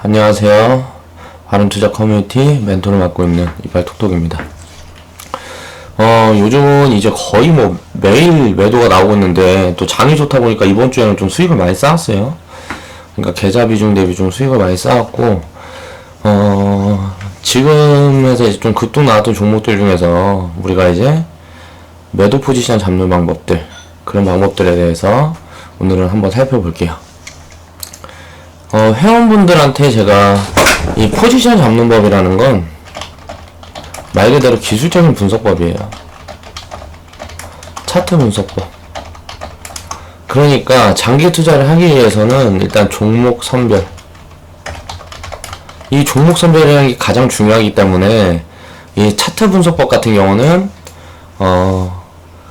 안녕하세요. 바른투자 커뮤니티 멘토를 맡고 있는 이발톡톡입니다. 요즘은 이제 거의 매일 매도가 나오고 있는데, 또 장이 좋다 보니까 이번 주에는 좀 수익을 많이 쌓았어요. 그러니까 계좌 비중 대비 좀 수익을 많이 쌓았고, 지금에서 이제 좀 급등 나왔던 종목들 중에서 우리가 이제 매도 포지션 잡는 방법들, 그런 방법들에 대해서 오늘은 한번 살펴볼게요. 회원분들한테 제가 이 포지션 잡는 법이라는 건 말 그대로 기술적인 분석법이에요. 차트 분석법. 그러니까 장기 투자를 하기 위해서는 일단 종목 선별. 이 종목 선별이라는 게 가장 중요하기 때문에 이 차트 분석법 같은 경우는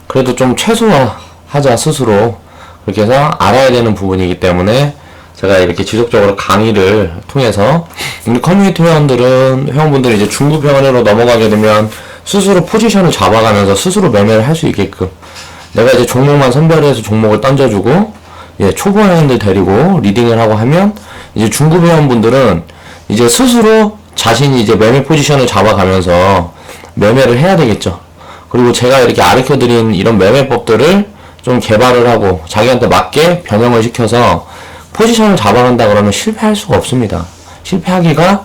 그래도 좀 최소화하자 스스로 그렇게 해서 알아야 되는 부분이기 때문에 제가 이렇게 지속적으로 강의를 통해서 우리 커뮤니티 회원분들이 이제 중급 회원으로 넘어가게 되면 스스로 포지션을 잡아가면서 스스로 매매를 할 수 있게끔 내가 이제 종목만 선별해서 종목을 던져주고 초보 회원들 데리고 리딩을 하고 하면 이제 중급 회원분들은 이제 스스로 자신이 이제 매매 포지션을 잡아가면서 매매를 해야 되겠죠. 그리고 제가 이렇게 가르쳐드린 이런 매매법들을 좀 개발을 하고 자기한테 맞게 변형을 시켜서 포지션을 잡아간다 그러면 실패할 수가 없습니다. 실패하기가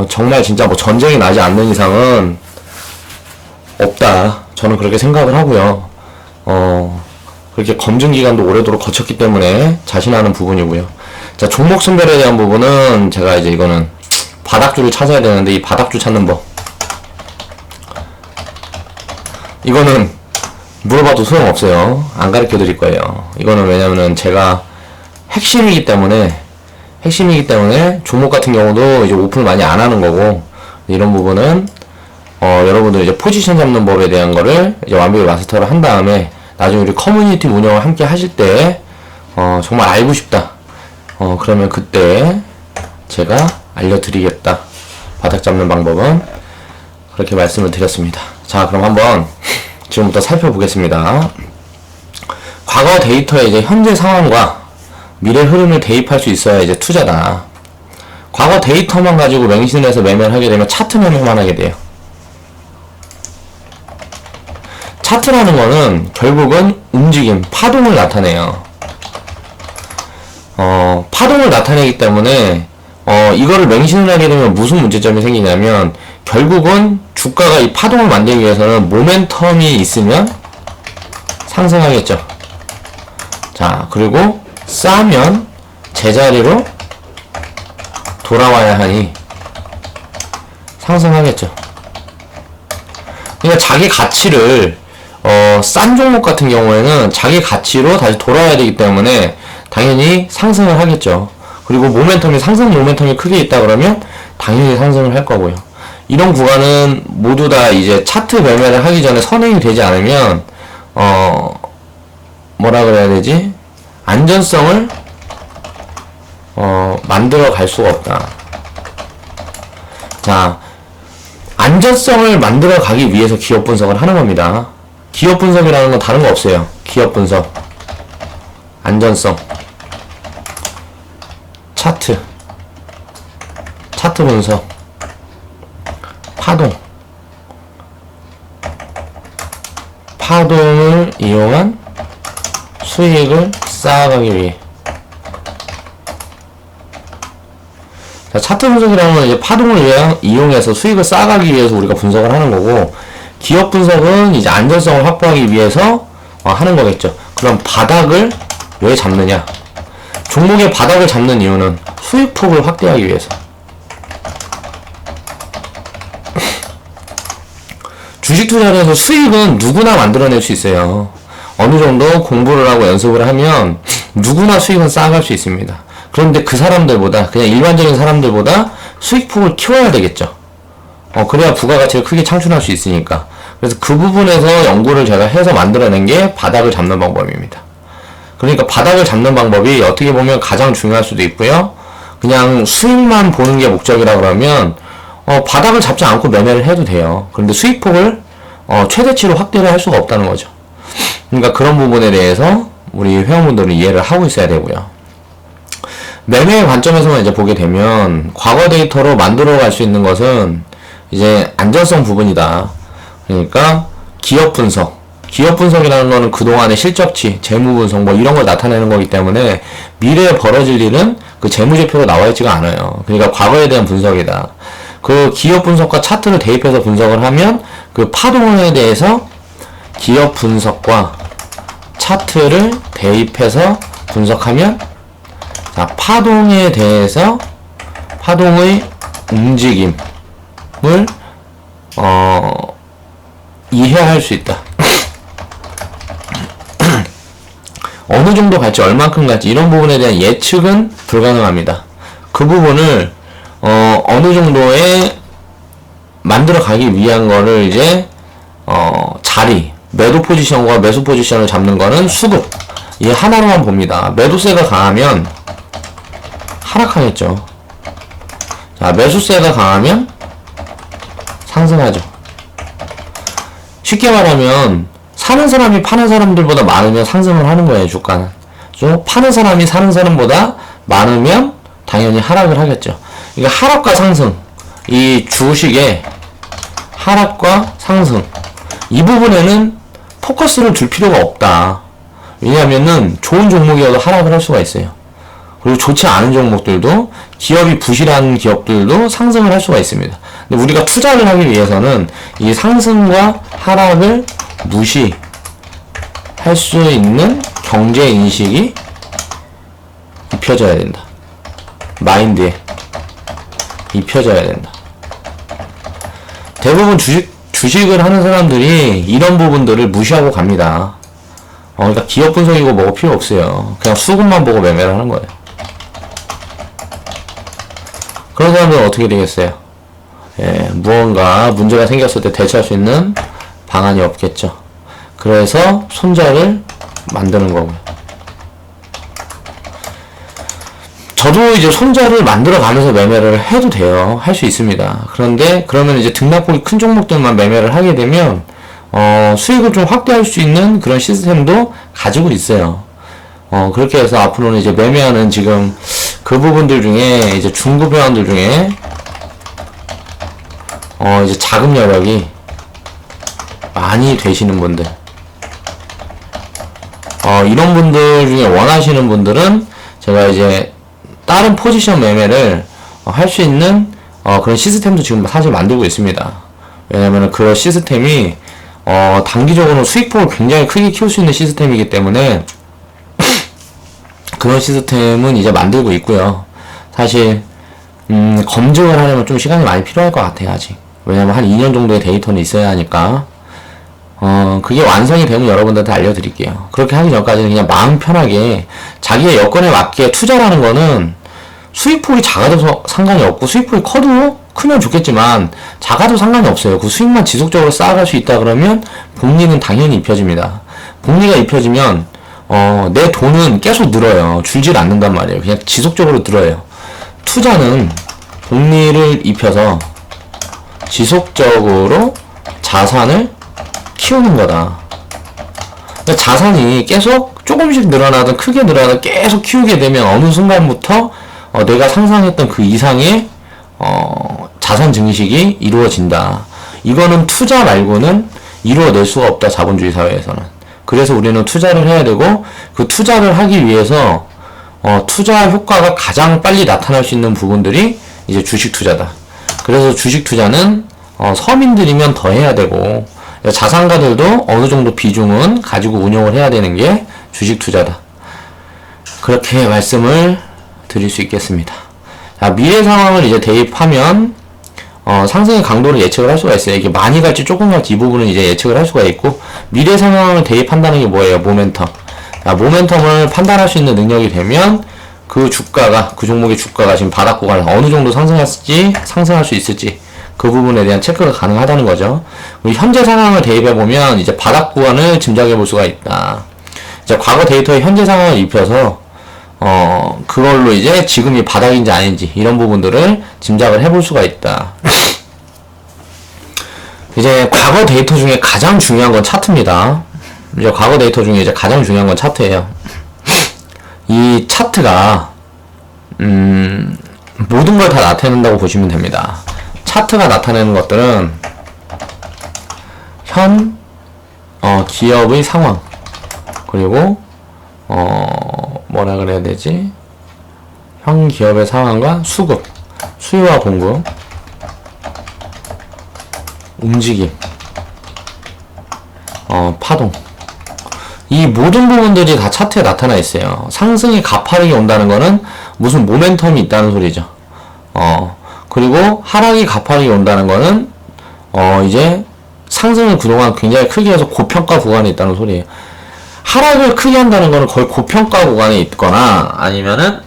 정말 진짜 전쟁이 나지 않는 이상은 없다. 저는 그렇게 생각을 하고요. 그렇게 검증 기간도 오래도록 거쳤기 때문에 자신하는 부분이고요. 자, 종목 선별에 대한 부분은 제가 이제 이거는 바닥줄을 찾아야 되는데 이 바닥줄 찾는 법. 이거는 물어봐도 소용없어요. 안 가르쳐 드릴 거예요. 이거는 왜냐면은 제가 핵심이기 때문에 종목 같은 경우도 이제 오픈을 많이 안 하는 거고 이런 부분은 여러분들 이제 포지션 잡는 법에 대한 거를 이제 완벽히 마스터를 한 다음에 나중에 우리 커뮤니티 운영을 함께 하실 때 정말 알고 싶다. 그러면 그때 제가 알려드리겠다. 바닥 잡는 방법은 그렇게 말씀을 드렸습니다. 자, 그럼 한번 지금부터 살펴보겠습니다. 과거 데이터에 이제 현재 상황과 미래 흐름을 대입할 수 있어야 이제 투자다. 과거 데이터만 가지고 맹신해서 매매를 하게 되면 차트 매매만 하게 돼요. 차트라는 거는 결국은 움직임, 파동을 나타내요. 파동을 나타내기 때문에 이거를 맹신을 하게 되면 무슨 문제점이 생기냐면 결국은 주가가 이 파동을 만들기 위해서는 모멘텀이 있으면 상승하겠죠. 자, 그리고 싸면 제자리로 돌아와야 하니 상승하겠죠. 그러니까 자기 가치를 싼 종목 같은 경우에는 자기 가치로 다시 돌아와야 되기 때문에 당연히 상승을 하겠죠. 그리고 모멘텀이 상승 모멘텀이 크게 있다 그러면 당연히 상승을 할 거고요. 이런 구간은 모두 다 이제 차트 매매를 하기 전에 선행이 되지 않으면 뭐라 그래야 되지? 안전성을 만들어 갈 수가 없다. 자, 안전성을 만들어 가기 위해서 기업 분석을 하는 겁니다. 기업 분석이라는 건 다른 거 없어요. 기업 분석, 안전성, 차트 분석, 파동을 이용한 수익을 쌓아가기 위해. 자, 차트 분석이라는 건 이제 파동을 이용해서 수익을 쌓아가기 위해서 우리가 분석을 하는 거고, 기업 분석은 이제 안전성을 확보하기 위해서 하는 거겠죠. 그럼 바닥을 왜 잡느냐? 종목의 바닥을 잡는 이유는 수익폭을 확대하기 위해서. 주식 투자를 해서 수익은 누구나 만들어낼 수 있어요. 어느 정도 공부를 하고 연습을 하면 누구나 수익은 쌓아갈 수 있습니다. 그런데 그 사람들보다, 그냥 일반적인 사람들보다 수익폭을 키워야 되겠죠. 그래야 부가가치를 크게 창출할 수 있으니까. 그래서 그 부분에서 연구를 제가 해서 만들어낸 게 바닥을 잡는 방법입니다. 그러니까 바닥을 잡는 방법이 어떻게 보면 가장 중요할 수도 있고요. 그냥 수익만 보는 게 목적이라 그러면 바닥을 잡지 않고 매매를 해도 돼요. 그런데 수익폭을 최대치로 확대를 할 수가 없다는 거죠. 그러니까 그런 부분에 대해서 우리 회원분들은 이해를 하고 있어야 되고요. 매매의 관점에서만 이제 보게 되면 과거 데이터로 만들어 갈 수 있는 것은 이제 안전성 부분이다. 그러니까 기업 분석. 기업 분석이라는 거는 그동안의 실적치, 재무 분석 뭐 이런 걸 나타내는 거기 때문에 미래에 벌어질 일은 그 재무제표로 나와 있지가 않아요. 그러니까 과거에 대한 분석이다. 그 기업 분석과 차트를 대입해서 분석을 하면 그 파동에 대해서 기업 분석과 차트를 대입해서 분석하면 자, 파동에 대해서 파동의 움직임을 이해할 수 있다. 어느 정도 갈지 얼만큼 갈지 이런 부분에 대한 예측은 불가능합니다. 그 부분을 어느 정도에 만들어 가기 위한 거를 이제 자리 매도 포지션과 매수 포지션을 잡는 거는 수급 이 하나로만 봅니다. 매도세가 강하면 하락하겠죠. 자, 매수세가 강하면 상승하죠. 쉽게 말하면 사는 사람이 파는 사람들보다 많으면 상승을 하는 거예요. 주가는. 좀 파는 사람이 사는 사람보다 많으면 당연히 하락을 하겠죠. 그러니까 하락과 상승, 이 주식의 하락과 상승 이 부분에는 포커스를 둘 필요가 없다. 왜냐하면은 좋은 종목이어도 하락을 할 수가 있어요. 그리고 좋지 않은 종목들도 기업이 부실한 기업들도 상승을 할 수가 있습니다. 근데 우리가 투자를 하기 위해서는 이 상승과 하락을 무시할 수 있는 경제 인식이 입혀져야 된다. 마인드에 입혀져야 된다. 대부분 주식을 하는 사람들이 이런 부분들을 무시하고 갑니다. 그러니까 기업 분석이고 뭐고 필요 없어요. 그냥 수급만 보고 매매를 하는 거예요. 그런 사람들은 어떻게 되겠어요? 예, 무언가 문제가 생겼을 때 대처할 수 있는 방안이 없겠죠. 그래서 손절을 만드는 거고요. 저도 이제 손절을 만들어 가면서 매매를 해도 돼요. 할 수 있습니다. 그런데 그러면 이제 등락폭이 큰 종목들만 매매를 하게 되면 수익을 좀 확대할 수 있는 그런 시스템도 가지고 있어요. 그렇게 해서 앞으로는 이제 매매하는 지금 그 부분들 중에 이제 중급 회원들 중에 이제 자금 여력이 많이 되시는 분들 이런 분들 중에 원하시는 분들은 제가 이제 다른 포지션 매매를 할 수 있는 그런 시스템도 지금 사실 만들고 있습니다. 왜냐면 그 시스템이 단기적으로 수익폭을 굉장히 크게 키울 수 있는 시스템이기 때문에 그런 시스템은 이제 만들고 있고요. 사실 검증을 하려면 좀 시간이 많이 필요할 것 같아요. 아직. 왜냐면 한 2년 정도의 데이터는 있어야 하니까 그게 완성이 되면 여러분들한테 알려드릴게요. 그렇게 하기 전까지는 그냥 마음 편하게 자기의 여건에 맞게 투자라는 거는 수익폭이 작아도 상관이 없고 수익폭이 커도 크면 좋겠지만 작아도 상관이 없어요. 그 수익만 지속적으로 쌓아갈 수 있다 그러면 복리는 당연히 입혀집니다. 복리가 입혀지면 내 돈은 계속 늘어요. 줄질 않는단 말이에요. 그냥 지속적으로 늘어요. 투자는 복리를 입혀서 지속적으로 자산을 키우는 거다. 그러니까 자산이 계속 조금씩 늘어나든 크게 늘어나든 계속 키우게 되면 어느 순간부터 내가 상상했던 그 이상의 자산 증식이 이루어진다. 이거는 투자 말고는 이루어낼 수가 없다. 자본주의 사회에서는. 그래서 우리는 투자를 해야 되고 그 투자를 하기 위해서 투자 효과가 가장 빨리 나타날 수 있는 부분들이 이제 주식 투자다. 그래서 주식 투자는 서민들이면 더 해야 되고 자산가들도 어느 정도 비중은 가지고 운용을 해야 되는 게 주식 투자다. 그렇게 말씀을 드릴 수 있겠습니다. 자, 미래 상황을 이제 대입하면 상승의 강도를 예측을 할 수가 있어요. 이게 많이 갈지 조금 갈지 이 부분은 이제 예측을 할 수가 있고 미래 상황을 대입한다는 게 뭐예요? 모멘텀. 자, 모멘텀을 판단할 수 있는 능력이 되면 그 주가가 그 종목의 주가가 지금 바닥 구간을 어느 정도 상승할지 상승할 수 있을지 그 부분에 대한 체크가 가능하다는 거죠. 우리 현재 상황을 대입해 보면 이제 바닥 구간을 짐작해 볼 수가 있다. 이제 과거 데이터의 현재 상황을 입혀서 그걸로 이제 지금이 바닥인지 아닌지 이런 부분들을 짐작을 해볼 수가 있다. 이제 과거 데이터 중에 가장 중요한 건 차트입니다. 이제 과거 데이터 중에 이제 가장 중요한 건 차트예요. 이 차트가 모든 걸 다 나타낸다고 보시면 됩니다. 차트가 나타내는 것들은 현 기업의 상황, 그리고 뭐라 그래야 되지? 현 기업의 상황과 수급, 수요와 공급, 움직임, 파동, 이 모든 부분들이 다 차트에 나타나 있어요. 상승이 가파르게 온다는 거는 무슨 모멘텀이 있다는 소리죠. 그리고 하락이 가파르게 온다는 거는 이제 상승을 그동안 굉장히 크게 해서 고평가 구간에 있다는 소리예요. 하락을 크게 한다는 거는 거의 고평가 구간에 있거나 아니면은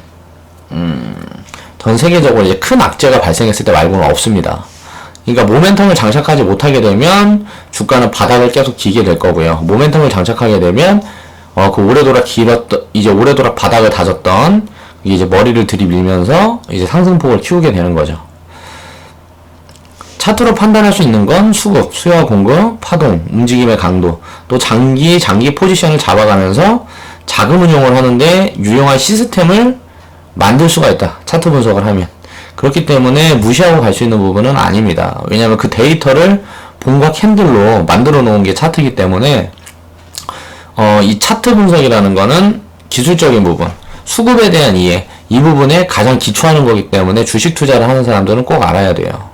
전 세계적으로 이제 큰 악재가 발생했을 때 말고는 없습니다. 그러니까 모멘텀을 장착하지 못하게 되면 주가는 바닥을 계속 기게 될 거고요. 모멘텀을 장착하게 되면 그 오래도록 바닥을 다졌던 이제 머리를 들이밀면서 이제 상승폭을 키우게 되는 거죠. 차트로 판단할 수 있는 건 수급, 수요와 공급, 파동, 움직임의 강도, 또 장기 포지션을 잡아가면서 자금 운용을 하는데 유용한 시스템을 만들 수가 있다. 차트 분석을 하면. 그렇기 때문에 무시하고 갈 수 있는 부분은 아닙니다. 왜냐하면 그 데이터를 봉과 캔들로 만들어 놓은 게 차트이기 때문에 이 차트 분석이라는 거는 기술적인 부분, 수급에 대한 이해, 이 부분에 가장 기초하는 거기 때문에 주식 투자를 하는 사람들은 꼭 알아야 돼요.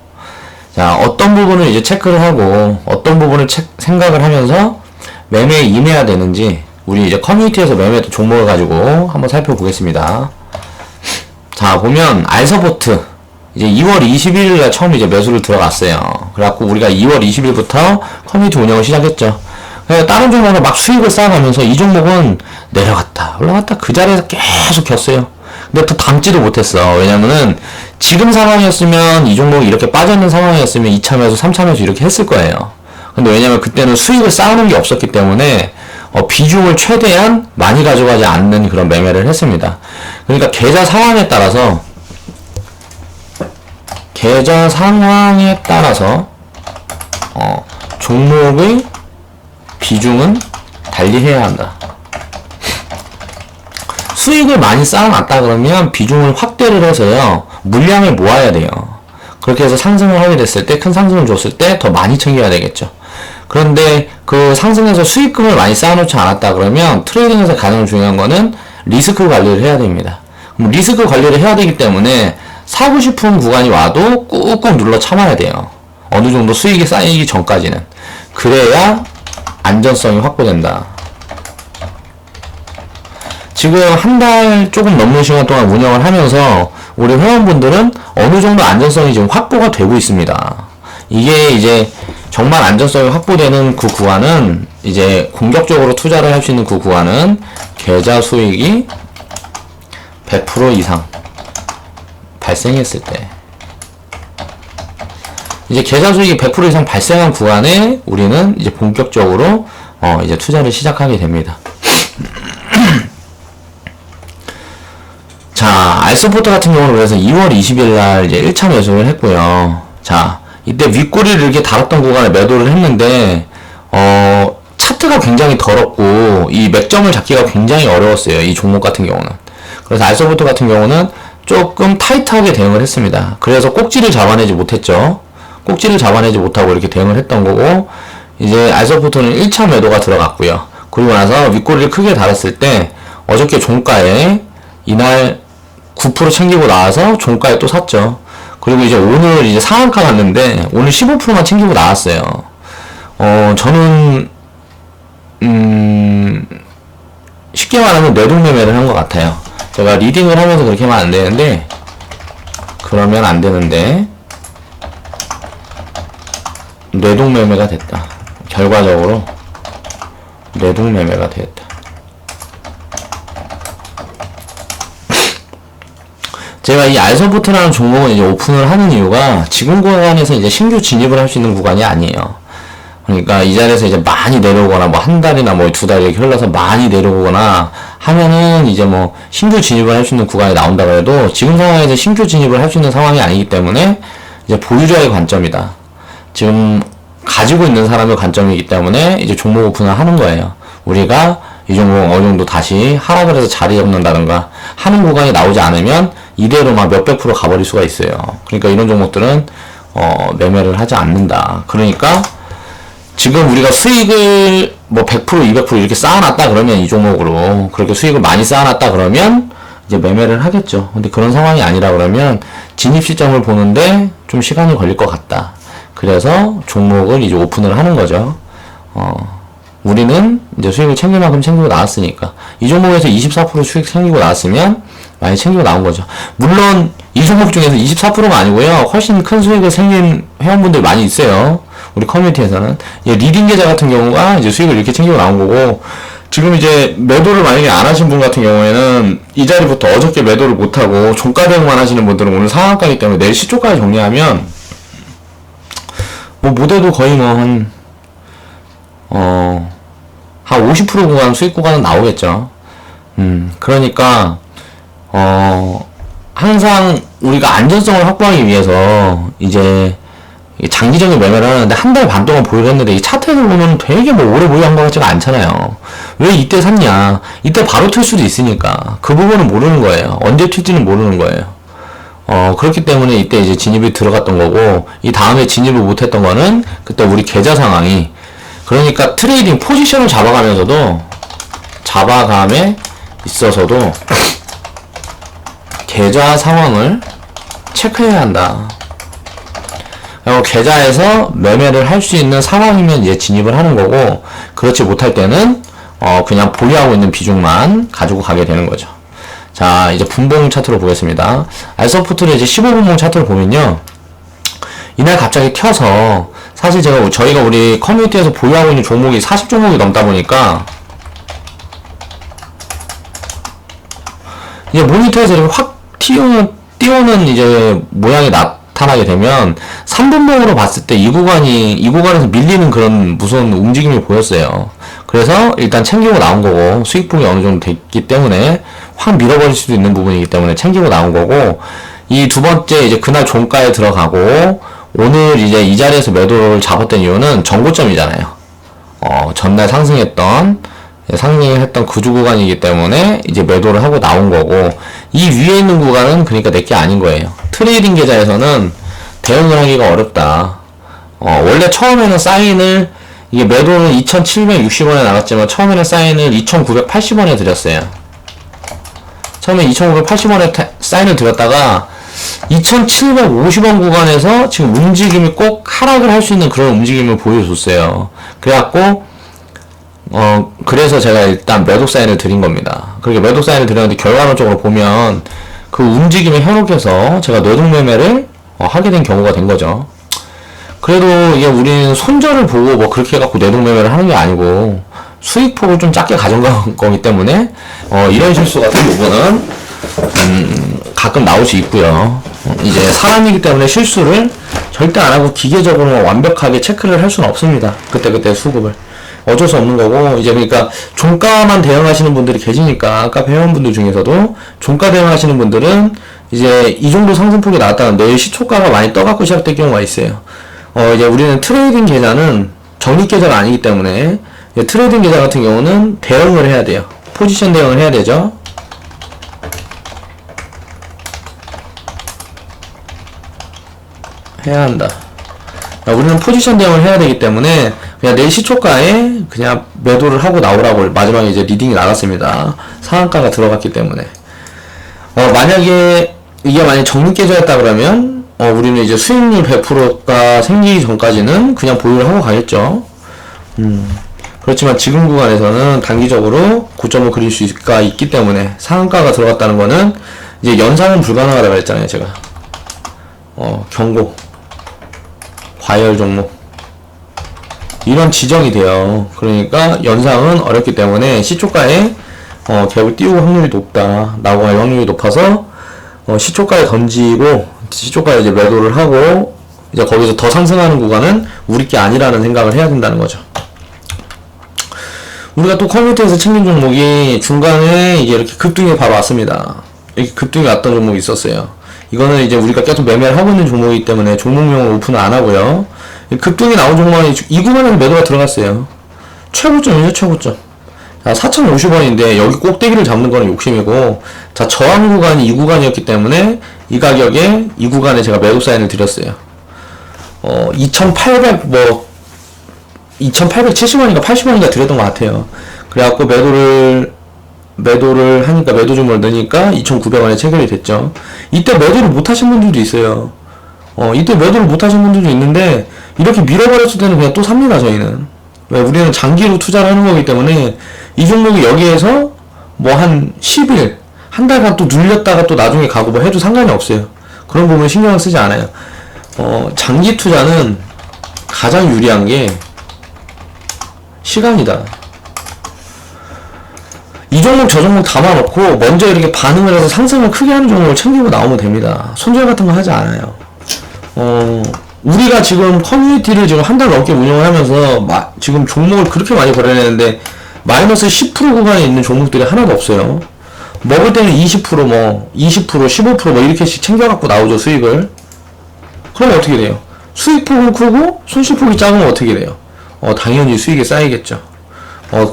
자, 어떤 부분을 이제 체크를 하고 어떤 부분을 생각을 하면서 매매에 임해야 되는지 우리 이제 커뮤니티에서 매매 종목을 가지고 한번 살펴보겠습니다. 자, 보면 알서포트 이제 2월 21일에 처음 이제 매수를 들어갔어요. 그래갖고 우리가 2월 20일부터 커뮤니티 운영을 시작했죠. 그래서 다른 종목은 막 수익을 쌓아가면서 이 종목은 내려갔다 올라갔다 그 자리에서 계속 겼어요. 근데 또 담지도 못했어. 왜냐면은 지금 상황이었으면 이 종목이 이렇게 빠져있는 상황이었으면 2차 매수, 3차 매수 이렇게 했을 거예요. 근데 왜냐면 그때는 수익을 쌓아놓은 게 없었기 때문에 비중을 최대한 많이 가져가지 않는 그런 매매를 했습니다. 그러니까 계좌 상황에 따라서 종목의 비중은 달리해야 한다. 수익을 많이 쌓아놨다 그러면 비중을 확대를 해서요 물량을 모아야 돼요. 그렇게 해서 상승을 하게 됐을 때, 큰 상승을 줬을 때 더 많이 챙겨야 되겠죠. 그런데 그 상승에서 수익금을 많이 쌓아놓지 않았다 그러면 트레이딩에서 가장 중요한 거는 리스크 관리를 해야 됩니다. 리스크 관리를 해야 되기 때문에 사고 싶은 구간이 와도 꾹꾹 눌러 참아야 돼요. 어느 정도 수익이 쌓이기 전까지는. 그래야 안전성이 확보된다. 지금 한 달 조금 넘는 시간 동안 운영을 하면서 우리 회원분들은 어느 정도 안전성이 지금 확보가 되고 있습니다. 이게 이제 정말 안전성이 확보되는 그 구간은 이제 공격적으로 투자를 할 수 있는 그 구간은 계좌 수익이 100% 이상 발생했을 때, 이제 계좌 수익이 100% 이상 발생한 구간에 우리는 이제 본격적으로 이제 투자를 시작하게 됩니다. 자, 알서포트 같은 경우는 그래서 2월 20일 날 이제 1차 매수를 했고요. 자, 이때 윗꼬리를 이렇게 달았던 구간에 매도를 했는데 차트가 굉장히 더럽고 이 맥점을 잡기가 굉장히 어려웠어요. 이 종목 같은 경우는. 그래서 알서포트 같은 경우는 조금 타이트하게 대응을 했습니다. 그래서 꼭지를 잡아내지 못했죠. 꼭지를 잡아내지 못하고 이렇게 대응을 했던 거고, 이제 알서포트는 1차 매도가 들어갔고요. 그리고 나서 윗꼬리를 크게 달았을 때 어저께 종가에 이날 9% 챙기고 나와서 종가에 또 샀죠. 그리고 이제 오늘 이제 상한가 갔는데 오늘 15%만 챙기고 나왔어요. 저는 쉽게 말하면 뇌동매매를 한 것 같아요. 제가 리딩을 하면서 그렇게 하면 안 되는데, 그러면 안 되는데 뇌동매매가 됐다. 결과적으로 뇌동매매가 됐다. 제가 이 알서포트라는 종목은 이제 오픈을 하는 이유가 지금 구간에서 이제 신규 진입을 할 수 있는 구간이 아니에요. 그러니까 이 자리에서 이제 많이 내려오거나 뭐 한 달이나 뭐 두 달 이렇게 흘러서 많이 내려오거나 하면은 이제 뭐 신규 진입을 할 수 있는 구간이 나온다고 해도 지금 상황에서 신규 진입을 할 수 있는 상황이 아니기 때문에 이제 보유자의 관점이다. 지금 가지고 있는 사람의 관점이기 때문에 이제 종목 오픈을 하는 거예요. 우리가 이 종목 어느 정도 다시 하락을 해서 자리 잡는다든가 하는 구간이 나오지 않으면 이대로 막 몇백 프로 가버릴 수가 있어요. 그러니까 이런 종목들은 매매를 하지 않는다. 그러니까 지금 우리가 수익을 뭐 100%, 200% 이렇게 쌓아놨다 그러면 이 종목으로 그렇게 수익을 많이 쌓아놨다 그러면 이제 매매를 하겠죠. 근데 그런 상황이 아니라 그러면 진입 시점을 보는데 좀 시간이 걸릴 것 같다. 그래서 종목을 이제 오픈을 하는 거죠. 우리는 이제 수익을 챙길 만큼 챙기고 나왔으니까 이 종목에서 24% 수익 챙기고 나왔으면 많이 챙기고 나온 거죠. 물론 이 종목 중에서 24%가 아니고요, 훨씬 큰 수익을 챙긴 회원분들 많이 있어요. 우리 커뮤니티에서는 리딩 계좌 같은 경우가 이제 수익을 이렇게 챙기고 나온 거고, 지금 이제 매도를 만약에 안 하신 분 같은 경우에는 이 자리부터 어저께 매도를 못하고 종가 대응만 하시는 분들은 오늘 상한가이기 때문에 내일 시초까지 정리하면 뭐 못해도 거의 뭐 한 50% 구간 수익 구간은 나오겠죠. 그러니까 항상 우리가 안전성을 확보하기 위해서 이제 장기적인 매매를 하는데 한 달 반 동안 보유를 했는데 이 차트에서 보면 되게 뭐 오래 보유한 것 같지가 않잖아요. 왜 이때 샀냐? 이때 바로 튈 수도 있으니까 그 부분은 모르는 거예요. 언제 튈지는 모르는 거예요. 그렇기 때문에 이때 이제 진입이 들어갔던 거고, 이 다음에 진입을 못했던 거는 그때 우리 계좌 상황이, 그러니까 트레이딩 포지션을 잡아감에 있어서도 계좌 상황을 체크해야 한다. 계좌에서 매매를 할 수 있는 상황이면 이제 진입을 하는 거고, 그렇지 못할 때는 그냥 보유하고 있는 비중만 가지고 가게 되는 거죠. 자, 이제 분봉 차트로 보겠습니다. 알서프트를 이제 15분봉 차트를 보면요, 이날 갑자기 튀어서, 사실 저희가 우리 커뮤니티에서 보유하고 있는 종목이 40종목이 넘다 보니까 이제 모니터에서 이렇게 확 띄우는 이제 모양이 나타나게 되면 3분봉으로 봤을 때 이 구간에서 밀리는 그런 무서운 움직임이 보였어요. 그래서 일단 챙기고 나온 거고, 수익폭이 어느 정도 됐기 때문에 확 밀어버릴 수도 있는 부분이기 때문에 챙기고 나온 거고, 이 두 번째 이제 그날 종가에 들어가고 오늘 이제 이 자리에서 매도를 잡았던 이유는 전고점이잖아요. 전날 상승했던 구주 구간이기 때문에 이제 매도를 하고 나온 거고, 이 위에 있는 구간은 그러니까 내게 아닌 거예요. 트레이딩 계좌에서는 대응을 하기가 어렵다. 원래 처음에는 사인을, 이게 매도는 2,760원에 나갔지만 처음에는 사인을 2,980원에 드렸어요. 처음에 2,980원에 사인을 드렸다가 2,750원 구간에서 지금 움직임이 꼭 하락을 할 수 있는 그런 움직임을 보여줬어요. 그래갖고 그래서 제가 일단 매도 사인을 드린 겁니다. 그렇게 매도 사인을 드렸는데 결과론적으로 보면 그 움직임에 현혹해서 제가 뇌동매매를 하게 된 경우가 된 거죠. 그래도 이게 우리는 손절을 보고 뭐 그렇게 해갖고 뇌동매매를 하는 게 아니고 수익폭을 좀 작게 가져간 거기 때문에 이런 실수 같은 부분은 가끔 나올 수 있고요. 이제 사람이기 때문에 실수를 절대 안 하고 기계적으로 완벽하게 체크를 할 수는 없습니다. 그때 수급을 어쩔 수 없는 거고, 이제 그러니까 종가만 대응하시는 분들이 계시니까, 아까 회원분들 중에서도 종가 대응하시는 분들은 이제 이 정도 상승폭이 나왔다는데 내일 시초가가 많이 떠갖고 시작될 경우가 있어요. 이제 우리는 트레이딩 계좌는 적립 계좌가 아니기 때문에 트레이딩 계좌 같은 경우는 대응을 해야 돼요. 포지션 대응을 해야 되죠. 해야 한다. 우리는 포지션 대응을 해야 되기 때문에 그냥 내일 시초가에 그냥 매도를 하고 나오라고 마지막에 이제 리딩이 나갔습니다. 상한가가 들어갔기 때문에. 만약에 이게 만약 적립계좌였다 그러면 우리는 이제 수익률 100%가 생기기 전까지는 그냥 보유를 하고 가겠죠. 그렇지만 지금 구간에서는 단기적으로 고점을 그릴 수가 있기 때문에 상한가가 들어갔다는 거는 이제 연상은 불가능하다고 했잖아요, 제가. 경고. 과열 종목. 이런 지정이 돼요. 그러니까 연상은 어렵기 때문에 시초가에 갭을 띄우고 확률이 높다. 나오고 갈 확률이 높아서 시초가에 던지고 시초가에 이제 매도를 하고 이제 거기서 더 상승하는 구간은 우리 게 아니라는 생각을 해야 된다는 거죠. 우리가 또 커뮤니티에서 챙긴 종목이 중간에 이게 이렇게 급등이 바로 왔습니다. 이렇게 급등이 왔던 종목이 있었어요. 이거는 이제 우리가 계속 매매를 하고 있는 종목이기 때문에 종목명을 오픈을 안 하고요. 급등이 나온 종목이 이 구간에는 매도가 들어갔어요. 최고점이죠, 최고점. 자, 4,050원인데 여기 꼭대기를 잡는 거는 욕심이고, 자, 저항 구간이 이 구간이었기 때문에 이 가격에 이 구간에 제가 매도 사인을 드렸어요. 2,870원인가 80원인가 드렸던 것 같아요. 그래갖고 매도를 하니까, 매도 주문을 넣으니까 2,900원에 체결이 됐죠. 이때 매도를 못 하신 분들도 있어요. 이때 매도를 못 하신 분들도 있는데, 이렇게 밀어버렸을 때는 그냥 또 삽니다, 저희는. 왜? 우리는 장기로 투자를 하는 거기 때문에, 이 종목이 여기에서 뭐 한 10일, 한 달간 또 눌렸다가 또 나중에 가고 뭐 해도 상관이 없어요. 그런 부분 신경을 쓰지 않아요. 장기 투자는 가장 유리한 게 시간이다. 이 종목 저 종목 담아놓고 먼저 이렇게 반응을 해서 상승을 크게 하는 종목을 챙기고 나오면 됩니다. 손절 같은 거 하지 않아요. 우리가 지금 커뮤니티를 지금 한 달 넘게 운영을 하면서 지금 종목을 그렇게 많이 벌여내는데 마이너스 10% 구간에 있는 종목들이 하나도 없어요. 먹을 때는 20% 뭐 20% 15% 뭐 이렇게씩 챙겨갖고 나오죠, 수익을. 그럼 어떻게 돼요? 수익폭은 크고 손실폭이 작으면 어떻게 돼요? 당연히 수익이 쌓이겠죠.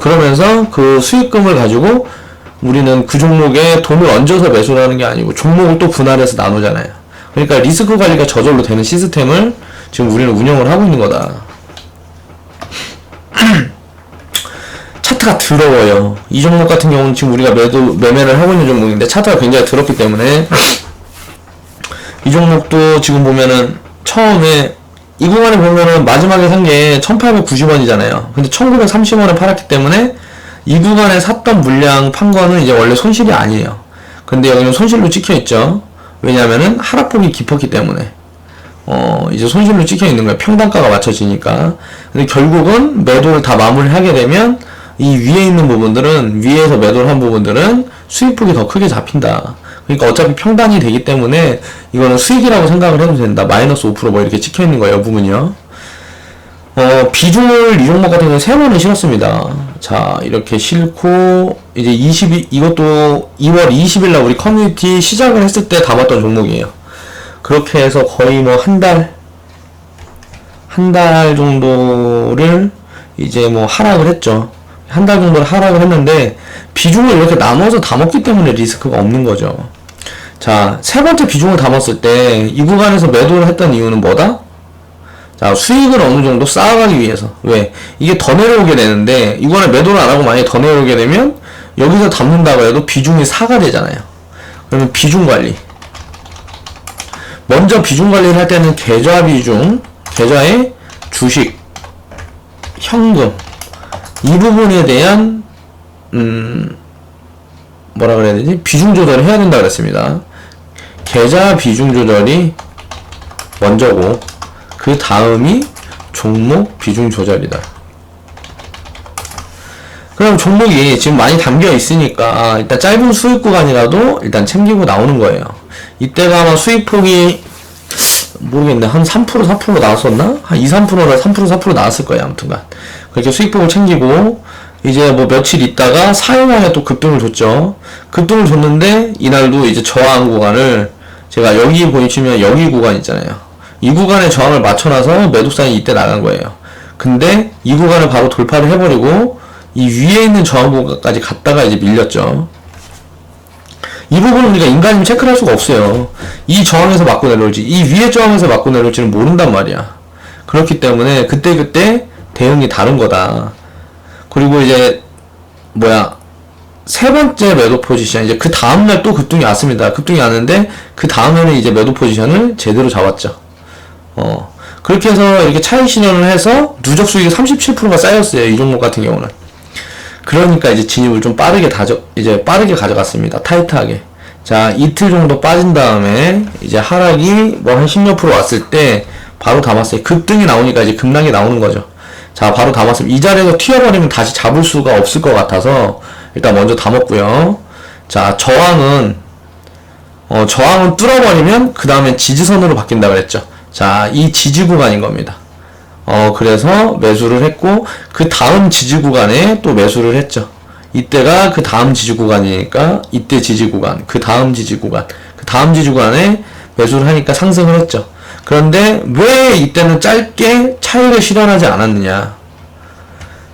그러면서 그 수익금을 가지고 우리는 그 종목에 돈을 얹어서 매수를 하는 게 아니고 종목을 또 분할해서 나누잖아요. 그러니까 리스크 관리가 저절로 되는 시스템을 지금 우리는 운영을 하고 있는 거다. 차트가 더러워요. 이 종목 같은 경우는 지금 우리가 매매를 하고 있는 종목인데 차트가 굉장히 더럽기 때문에 이 종목도 지금 보면은 처음에 이 구간에 보면은 마지막에 산 게 1890원이잖아요. 근데 1930원에 팔았기 때문에 이 구간에 샀던 물량 판 거는 이제 원래 손실이 아니에요. 근데 여기는 손실로 찍혀 있죠. 왜냐면은 하락폭이 깊었기 때문에 이제 손실로 찍혀 있는 거예요. 평단가가 맞춰지니까. 근데 결국은 매도를 다 마무리하게 되면 이 위에 있는 부분들은, 위에서 매도를 한 부분들은 수익폭이 더 크게 잡힌다. 그러니까 어차피 평단이 되기 때문에 이거는 수익이라고 생각을 해도 된다. 마이너스 5% 뭐 이렇게 찍혀 있는 거예요, 부분이요. 비중을 이 종목 같은 경우는 3번을 실었습니다. 자, 이렇게 실고, 이제 이것도 2월 20일 날 우리 커뮤니티 시작을 했을 때 담았던 종목이에요. 그렇게 해서 거의 뭐 한 달 정도를 이제 뭐 하락을 했죠. 한 달 정도를 하락을 했는데, 비중을 이렇게 나눠서 담았기 때문에 리스크가 없는 거죠. 자, 세 번째 비중을 담았을 때, 이 구간에서 매도를 했던 이유는 뭐다? 자, 수익을 어느 정도 쌓아가기 위해서. 왜? 이게 더 내려오게 되는데, 이거는 매도를 안 하고 만약에 더 내려오게 되면, 여기서 담는다고 해도 비중이 4가 되잖아요. 그러면 비중 관리. 먼저 비중 관리를 할 때는 계좌 비중, 계좌의 주식, 현금, 이 부분에 대한, 뭐라 그래야 되지? 비중 조절을 해야 된다 그랬습니다. 계좌 비중 조절이 먼저고, 그 다음이 종목 비중 조절이다. 그럼 종목이 지금 많이 담겨 있으니까 일단 짧은 수익 구간이라도 일단 챙기고 나오는 거예요. 이때가 아마 수익폭이 모르겠네. 한 3%, 4% 나왔었나? 한 2, 3%나 3%, 4% 나왔을 거예요. 아무튼간. 그렇게 수익폭을 챙기고 이제 뭐 며칠 있다가 4일 만에 또 급등을 줬죠. 급등을 줬는데 이날도 이제 저항 구간을 제가 여기 보시면 여기 구간 있잖아요. 이 구간에 저항을 맞춰놔서 매도 사인이 이때 나간 거예요. 근데 이 구간을 바로 돌파를 해버리고 이 위에 있는 저항 구간까지 갔다가 이제 밀렸죠. 이 부분은 우리가 인간이면 체크를 할 수가 없어요. 이 저항에서 맞고 내려올지 이 위에 저항에서 맞고 내려올지는 모른단 말이야. 그렇기 때문에 그때그때 대응이 다른 거다. 그리고 이제 세 번째 매도 포지션, 이제 그 다음날 또 급등이 왔습니다. 급등이 왔는데 그 다음에는 이제 매도 포지션을 제대로 잡았죠. 그렇게 해서 이렇게 차익 실현을 해서 누적 수익이 37%가 쌓였어요. 이 종목 같은 경우는. 그러니까 이제 진입을 좀 빠르게 가져갔습니다. 타이트하게. 자, 이틀 정도 빠진 다음에 이제 하락이 뭐 한 10몇 프로 왔을 때 바로 담았어요. 급등이 나오니까 이제 급락이 나오는 거죠. 자, 바로 담았습니다. 이 자리에서 튀어버리면 다시 잡을 수가 없을 것 같아서 일단 먼저 담았고요. 자, 저항은 뚫어버리면 그 다음에 지지선으로 바뀐다 그랬죠. 자, 이 지지 구간인 겁니다. 그래서 매수를 했고, 그 다음 지지 구간에 또 매수를 했죠. 이때가 그 다음 지지 구간이니까, 이때 지지 구간, 그 다음 지지 구간, 그 다음 지지 구간에 매수를 하니까 상승을 했죠. 그런데 왜 이때는 짧게 차익을 실현하지 않았느냐?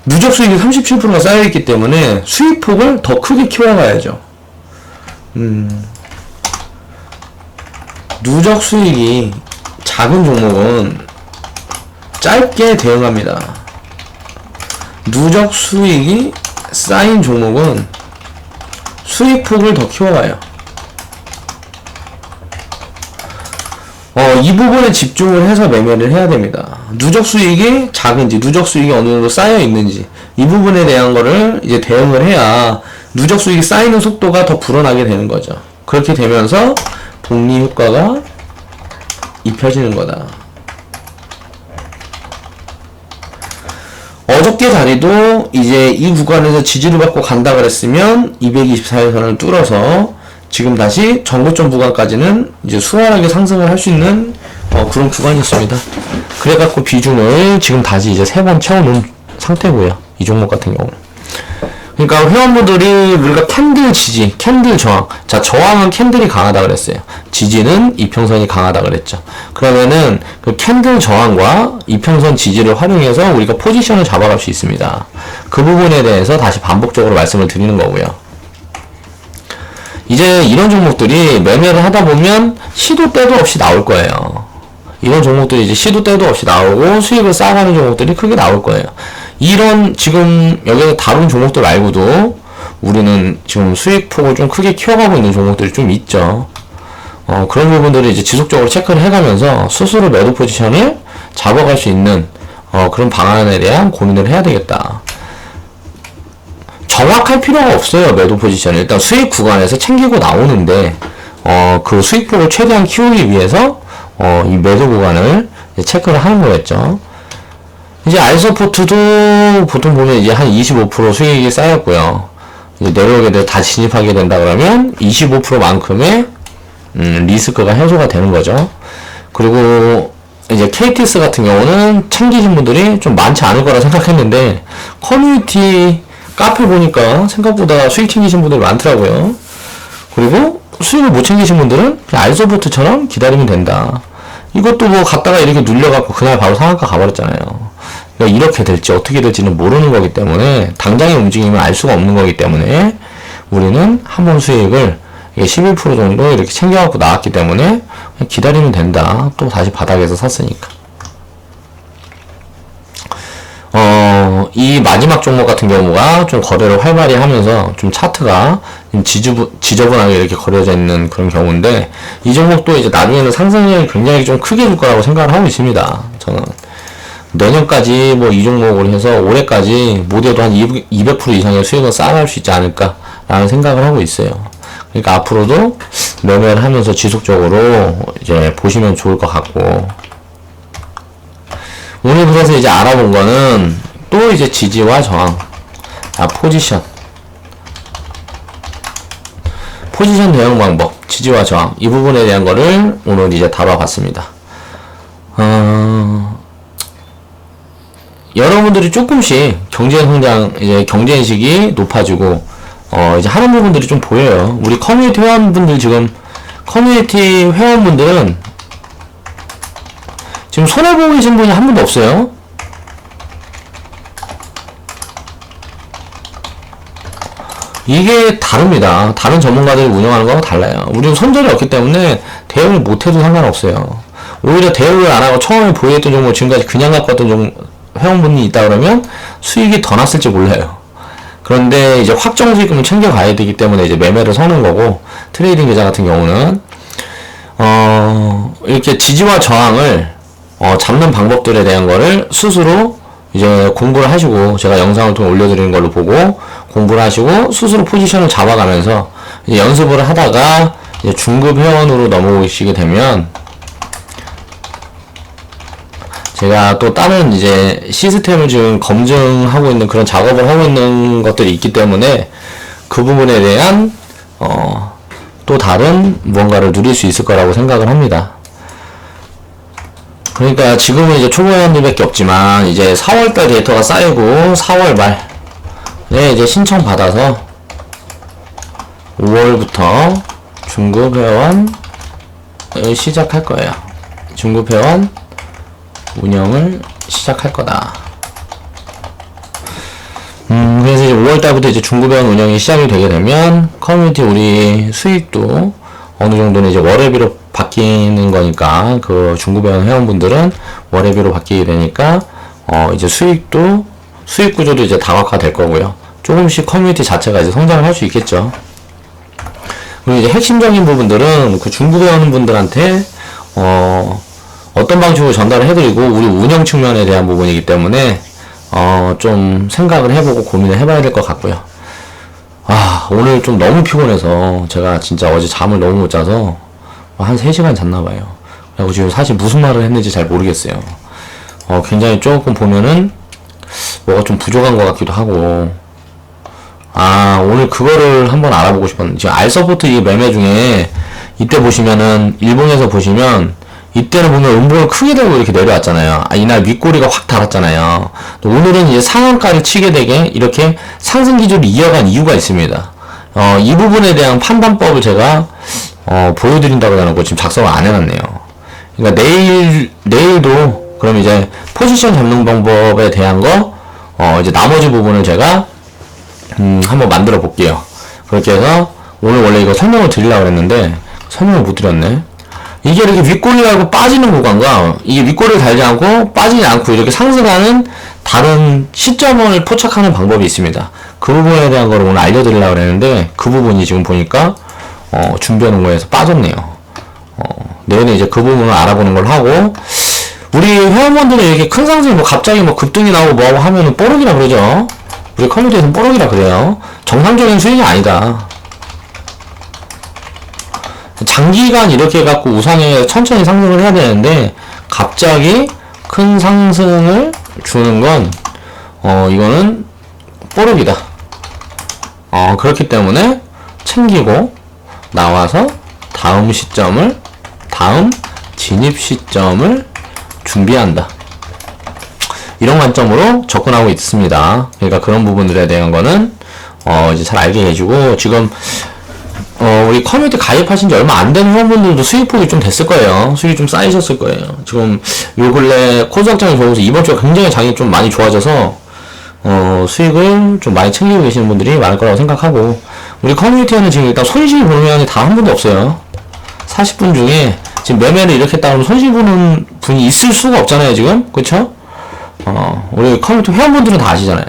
누적 수익이 37%가 쌓여있기 때문에 수익폭을 더 크게 키워가야죠. 누적 수익이 작은 종목은 짧게 대응합니다. 누적 수익이 쌓인 종목은 수익폭을 더 키워가요. 이 부분에 집중을 해서 매매를 해야 됩니다. 누적 수익이 작은지, 누적 수익이 어느 정도 쌓여 있는지, 이 부분에 대한 거를 이제 대응을 해야 누적 수익이 쌓이는 속도가 더 불어나게 되는 거죠. 그렇게 되면서 복리 효과가 입혀지는 거다. 어저께 자리도 이제 이 구간에서 지지를 받고 간다 그랬으면 224일선을 뚫어서 지금 다시 전고점 구간까지는 이제 수월하게 상승을 할 수 있는 그런 구간이었습니다. 그래갖고 비중을 지금 다시 이제 3번 채워놓은 상태고요. 이 종목 같은 경우는. 그러니까 회원분들이 우리가 캔들 지지, 캔들 저항. 자, 저항은 캔들이 강하다 그랬어요. 지지는 이평선이 강하다 그랬죠. 그러면은 그 캔들 저항과 이평선 지지를 활용해서 우리가 포지션을 잡아갈 수 있습니다. 그 부분에 대해서 다시 반복적으로 말씀을 드리는 거고요. 이제 이런 종목들이 매매를 하다 보면 시도 때도 없이 나올 거예요. 이런 종목들이 이제 시도 때도 없이 나오고 수익을 쌓아가는 종목들이 크게 나올 거예요. 이런 지금 여기서 다룬 종목들 말고도 우리는 지금 수익폭을 좀 크게 키워가고 있는 종목들이 좀 있죠. 그런 부분들을 이제 지속적으로 체크를 해가면서 스스로 매도 포지션을 잡아갈 수 있는 그런 방안에 대한 고민을 해야 되겠다. 정확할 필요가 없어요. 매도 포지션. 일단 수익 구간에서 챙기고 나오는데 그 수익폭을 최대한 키우기 위해서 이 매도 구간을 체크를 하는 거였죠. 이제 알서포트도 보통 보면 이제 한 25% 수익이 쌓였고요. 이제 내려오게 돼 다시 진입하게 된다 그러면 25%만큼의 리스크가 해소가 되는 거죠. 그리고 이제 KTS 같은 경우는 챙기신 분들이 좀 많지 않을 거라 생각했는데 커뮤니티 카페 보니까 생각보다 수익 챙기신 분들이 많더라고요. 그리고 수익을 못 챙기신 분들은 그냥 알서포트처럼 기다리면 된다. 이것도 뭐 갔다가 이렇게 눌려갖고 그날 바로 상한가 가버렸잖아요. 그러니까 이렇게 될지 어떻게 될지는 모르는 거기 때문에 당장의 움직임을 알 수가 없는 거기 때문에 우리는 한 번 수익을 11% 정도 이렇게 챙겨갖고 나왔기 때문에 그냥 기다리면 된다. 또 다시 바닥에서 샀으니까. 이 마지막 종목 같은 경우가 좀 거래를 활발히 하면서 좀 차트가 지저분하게 이렇게 거려져 있는 그런 경우인데 이 종목도 이제 나중에는 상승을 굉장히 좀 크게 줄 거라고 생각을 하고 있습니다. 저는 내년까지 뭐 이 종목을 해서 올해까지 못해도 한 200% 이상의 수익을 쌓아갈 수 있지 않을까라는 생각을 하고 있어요. 그러니까 앞으로도 매매를 하면서 지속적으로 이제 보시면 좋을 것 같고 오늘 그래서 이제 알아본 거는 또 이제 지지와 저항, 포지션 대응 방법, 지지와 저항 이 부분에 대한 거를 오늘 이제 다뤄봤습니다. 여러분들이 조금씩 경제성장, 이제 경제인식이 높아지고, 이제 하는 부분들이 좀 보여요. 우리 커뮤니티 회원분들 커뮤니티 회원분들은 지금 손해보고 계신 분이 한 분도 없어요. 이게 다릅니다. 다른 전문가들이 운영하는 거하고 달라요. 우리는 손절이 없기 때문에 대응을 못해도 상관없어요. 오히려 대응을 안 하고 처음에 보유했던 종목 지금까지 그냥 갖고 왔던 회원분이 있다 그러면 수익이 더 났을지 몰라요. 그런데 이제 확정 수익금을 챙겨가야 되기 때문에 이제 매매를 서는 거고 트레이딩 계좌 같은 경우는 이렇게 지지와 저항을 잡는 방법들에 대한 거를 스스로 이제 공부를 하시고 제가 영상을 통해 올려드리는 걸로 보고 공부를 하시고 스스로 포지션을 잡아가면서 이제 연습을 하다가 이제 중급 회원으로 넘어오시게 되면 제가 또 다른 이제 시스템을 지금 검증하고 있는 그런 작업을 하고 있는 것들이 있기 때문에 그 부분에 대한 또 다른 무언가를 누릴 수 있을 거라고 생각을 합니다. 그러니까 지금은 이제 초보 회원들밖에 없지만 이제 4월달 데이터가 쌓이고 4월 말에 이제 신청 받아서 5월부터 중급 회원을 시작할 거예요. 중급 회원 운영을 시작할 거다. 이제 5월달부터 이제 중구병 운영이 시작이 되게 되면 커뮤니티 우리 수익도 어느 정도는 이제 월회비로 바뀌는 거니까 그 중구병 회원분들은 월회비로 바뀌게 되니까 이제 수익 구조도 이제 다각화 될 거고요. 조금씩 커뮤니티 자체가 이제 성장을 할 수 있겠죠. 그리고 이제 핵심적인 부분들은 그 중구병 분들한테 어떤 방식으로 전달을 해드리고 우리 운영 측면에 대한 부분이기 때문에 좀 생각을 해보고 고민을 해봐야 될 것 같고요. 오늘 좀 너무 피곤해서 제가 진짜 어제 잠을 너무 못 자서 한 3시간 잤나봐요. 그리고 지금 사실 무슨 말을 했는지 잘 모르겠어요. 굉장히 조금 보면은 뭐가 좀 부족한 것 같기도 하고. 오늘 그거를 한번 알아보고 싶었는데, 지금 알서포트 이 매매 중에 이때 보시면은 일봉에서 보시면 이때는 보면 음봉을 크게 들고 이렇게 내려왔잖아요. 이날 윗꼬리가 확 달았잖아요. 오늘은 이제 상한가를 치게 되게 이렇게 상승 기조를 이어간 이유가 있습니다. 이 부분에 대한 판단법을 제가 보여드린다고 해놓고 지금 작성을 안 해놨네요. 그러니까 내일도 그럼 이제 포지션 잡는 방법에 대한 거 이제 나머지 부분을 제가 한번 만들어 볼게요. 그렇게 해서 오늘 원래 이거 설명을 드리려고 했는데 설명을 못 드렸네. 이게 이렇게 윗꼬리 달고 빠지는 구간과 이게 윗꼬리를 달지 않고 빠지지 않고 이렇게 상승하는 다른 시점을 포착하는 방법이 있습니다. 그 부분에 대한 거를 오늘 알려드리려고 했는데 그 부분이 지금 보니까 준비하는 거에서 빠졌네요. 내일은 이제 그 부분을 알아보는 걸 하고, 우리 회원분들이 이렇게 큰 상승이 갑자기 급등이 나오고 뭐하고 하면은 뽀록이라 그러죠. 우리 커뮤니티에서는 뽀록이라 그래요. 정상적인 수익이 아니다. 장기간 이렇게 해갖고 우상에 천천히 상승을 해야 되는데 갑자기 큰 상승을 주는 건 이거는 뽀록이다. 그렇기 때문에 챙기고 나와서 다음 진입 시점을 준비한다. 이런 관점으로 접근하고 있습니다. 그러니까 그런 부분들에 대한 거는 이제 잘 알게 해주고, 지금 우리 커뮤니티 가입하신 지 얼마 안 된 회원분들도 수익폭이 좀 됐을 거예요. 수익이 좀 쌓이셨을 거예요. 지금 요 근래 코스 확장이 좋아서 이번 주에 굉장히 장이 좀 많이 좋아져서 수익을 좀 많이 챙기고 계시는 분들이 많을 거라고 생각하고, 우리 커뮤니티에는 지금 일단 손실 보는 회원이 단 한 분도 없어요. 40분 중에 지금 매매를 이렇게 했다면 손실 보는 분이 있을 수가 없잖아요, 지금. 그쵸? 우리 커뮤니티 회원분들은 다 아시잖아요.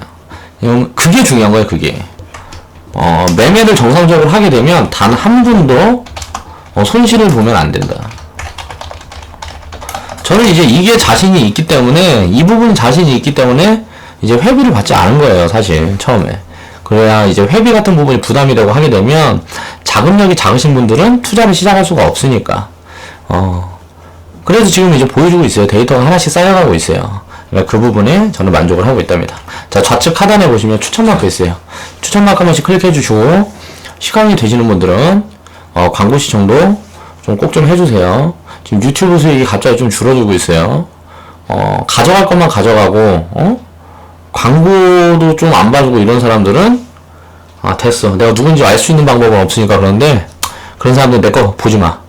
그게 중요한 거예요, 그게. 매매를 정상적으로 하게 되면 단 한 분도 손실을 보면 안 된다. 저는 이제 이게 자신이 있기 때문에, 이 부분 자신이 있기 때문에 이제 회비를 받지 않은 거예요, 사실 처음에. 그래야 이제 회비 같은 부분이 부담이 되고 하게 되면 자금력이 작으신 분들은 투자를 시작할 수가 없으니까. 그래서 지금 이제 보여주고 있어요. 데이터가 하나씩 쌓여가고 있어요. 그러니까 그 부분에 저는 만족을 하고 있답니다. 자, 좌측 하단에 보시면 추천 마크 있어요. 추천 마크 한 번씩 클릭해 주시고, 시간이 되시는 분들은 광고 시청도 좀 꼭 좀 해주세요. 지금 유튜브 수익이 갑자기 좀 줄어들고 있어요. 가져갈 것만 가져가고 광고도 좀 안 봐주고 이런 사람들은 됐어, 내가 누군지 알 수 있는 방법은 없으니까. 그런데 그런 사람들 내 거 보지 마.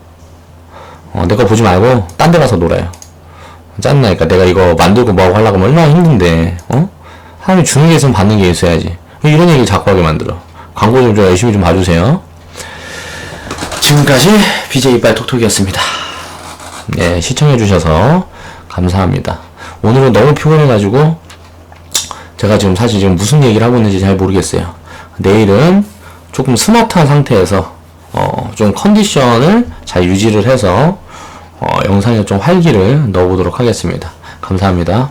내 거 보지 말고 딴 데 가서 놀아요. 짠나니까. 내가 이거 만들고 뭐하고 하려고 하면 얼마나 힘든데. 사람이 주는 게 있으면 받는 게 있어야지. 이런 얘기 자꾸 하게 만들어. 광고 좀 열심히 좀 봐주세요. 지금까지 BJ 이빨 톡톡이었습니다. 네, 시청해주셔서 감사합니다. 오늘은 너무 피곤해가지고 제가 지금 사실 지금 무슨 얘기를 하고 있는지 잘 모르겠어요. 내일은 조금 스마트한 상태에서 좀 컨디션을 잘 유지를 해서 영상에 좀 활기를 넣어보도록 하겠습니다. 감사합니다.